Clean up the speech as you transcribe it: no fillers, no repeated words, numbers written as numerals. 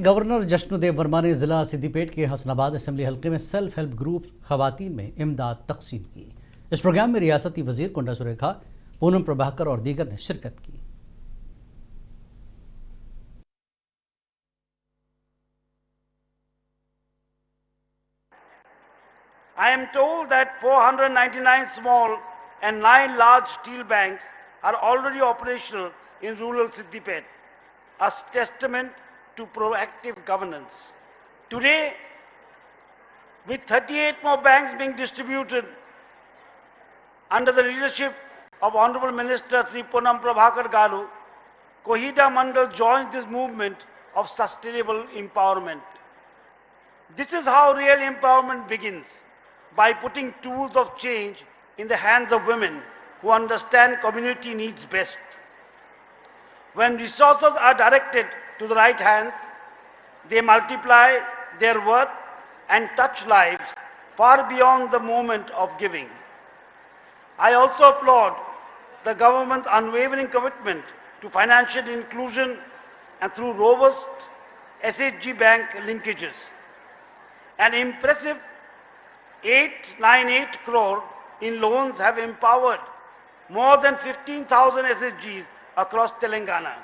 Governor Jishnu Verma ने जिला सिद्दीपेट के हसनाबाद असेंबली हल्के में सेल्फ हेल्प ग्रुप खवातीन में इमदाद तकसीम की। इस प्रोग्राम में रियासती वजीर कोंडा सुरेखा, पूनम प्रभाकर और दीगर ने शिरकत की। I am told that 499 small and 9 large steel banks are already operational in rural Siddipet, a testament to proactive governance. Today, with 38 more banks being distributed under the leadership of Honorable Minister Sri Poonam Prabhakar Garu, Kohida Mandal joins this movement of sustainable empowerment. This is how real empowerment begins, by putting tools of change in the hands of women who understand community needs best. When resources are directed to the right hands, they multiply their worth and touch lives far beyond the moment of giving. I also applaud the government's unwavering commitment to financial inclusion and through robust SHG bank linkages. An impressive 898 crore in loans have empowered more than 15,000 SHGs across Telangana.